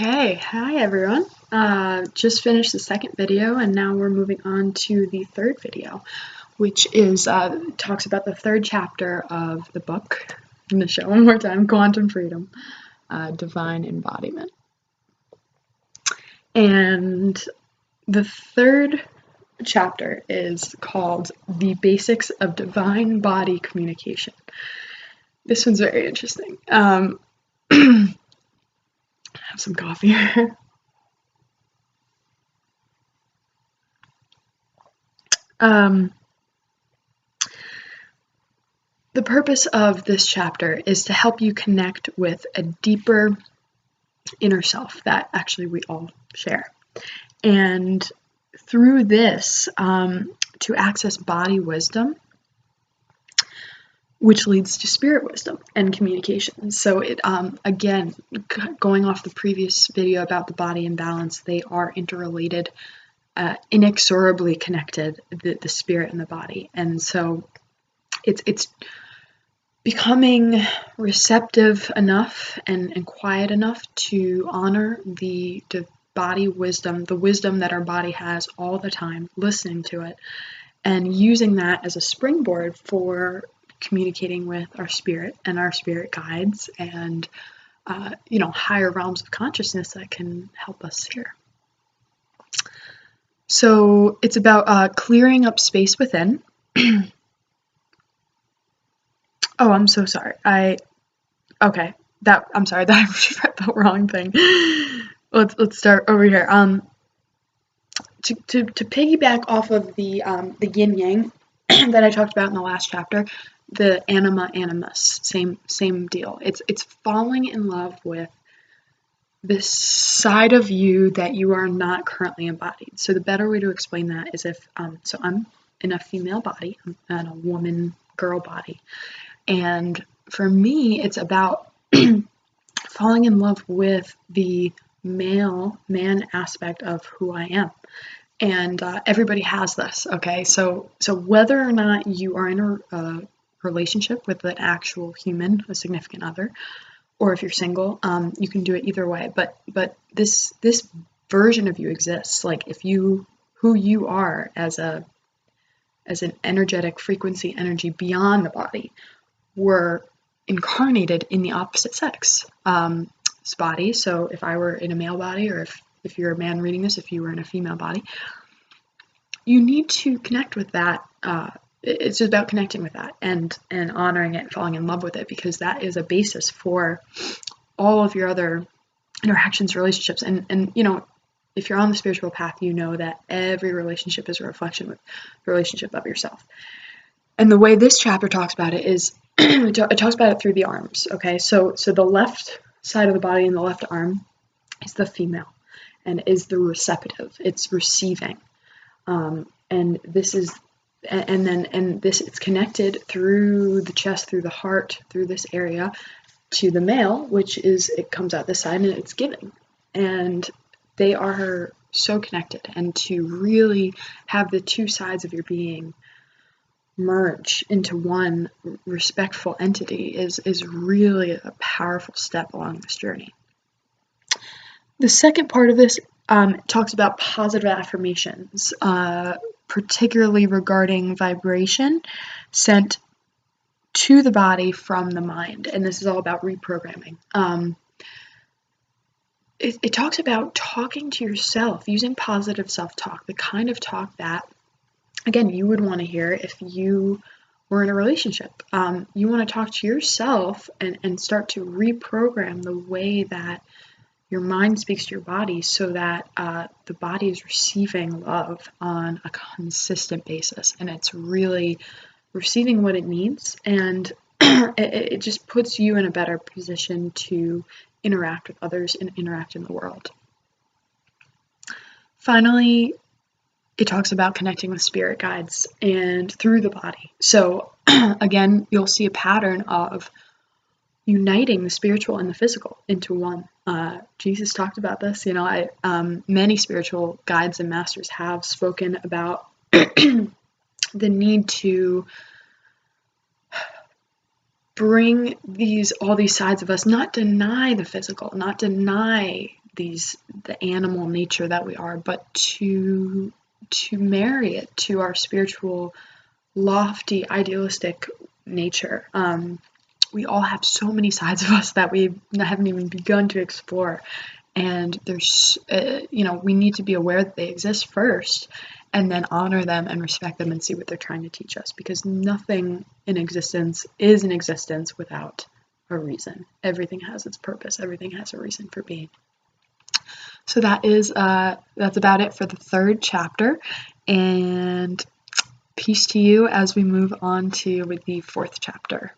Okay, hi everyone. Just finished the second video and now we're moving on to the third video, which is talks about the third chapter of the book. I'm going to show one more time, Quantum Freedom, Divine Embodiment. And the third chapter is called The Basics of Divine Body Communication. This one's very interesting. Have some coffee. The purpose of this chapter is to help you connect with a deeper inner self that actually we all share. And through this, to access body wisdom, which leads to spirit wisdom and communication. So it, again, going off the previous video about the body and balance, they are interrelated, inexorably connected, the spirit and the body. And so it's becoming receptive enough and quiet enough to honor the body wisdom, the wisdom that our body has all the time, listening to it, and using that as a springboard for communicating with our spirit and our spirit guides and, higher realms of consciousness that can help us here. So it's about clearing up space within. Oh, I'm so sorry. I'm sorry that I read the wrong thing. Let's start over here. To piggyback off of the yin yang that I talked about in the last chapter, the anima animus, same deal. It's falling in love with this side of you that you are not currently embodied. So the better way to explain that is if so I'm in a female body, I'm in a woman girl body. And for me, it's about falling in love with the man aspect of who I am. And everybody has this, okay? So whether or not you are in a relationship with an actual human, a significant other, or if you're single, you can do it either way. But this version of you exists. Like who you are as an energetic frequency energy beyond the body, were incarnated in the opposite sex body. So if I were in a male body, or if you're a man reading this, if you were in a female body, you need to connect with that. It's just about connecting with that and honoring it, falling in love with it, because that is a basis for all of your other interactions, relationships. And if you're on the spiritual path, you know that every relationship is a reflection with the relationship of yourself. And the way this chapter talks about it is, it talks about it through the arms, okay? So the left side of the body and the left arm is the female and is the receptive. It's receiving. And this is, it's connected through the chest, through the heart, through this area to the male, which is, it comes out this side and it's giving. And they are so connected. And to really have the two sides of your being merge into one respectful entity is really a powerful step along this journey. The second part of this talks about positive affirmations, particularly regarding vibration sent to the body from the mind, and this is all about reprogramming. It talks about talking to yourself, using positive self-talk, the kind of talk that, again, you would want to hear if you were in a relationship. You want to talk to yourself and start to reprogram the way that your mind speaks to your body, so that the body is receiving love on a consistent basis, and it's really receiving what it needs, and it just puts you in a better position to interact with others and interact in the world. Finally, it talks about connecting with spirit guides and through the body. So again, you'll see a pattern of uniting the spiritual and the physical into one. Jesus talked about this. Many spiritual guides and masters have spoken about the need to bring all these sides of us, not deny the physical, not deny the animal nature that we are, but to marry it to our spiritual, lofty, idealistic nature. We all have so many sides of us that we haven't even begun to explore, and there's we need to be aware that they exist first, and then honor them and respect them and see what they're trying to teach us, because nothing in existence is in existence without a reason. Everything has its purpose. Everything has a reason for being. So that's about it for the 3rd chapter, and peace to you as we move on to the 4th chapter.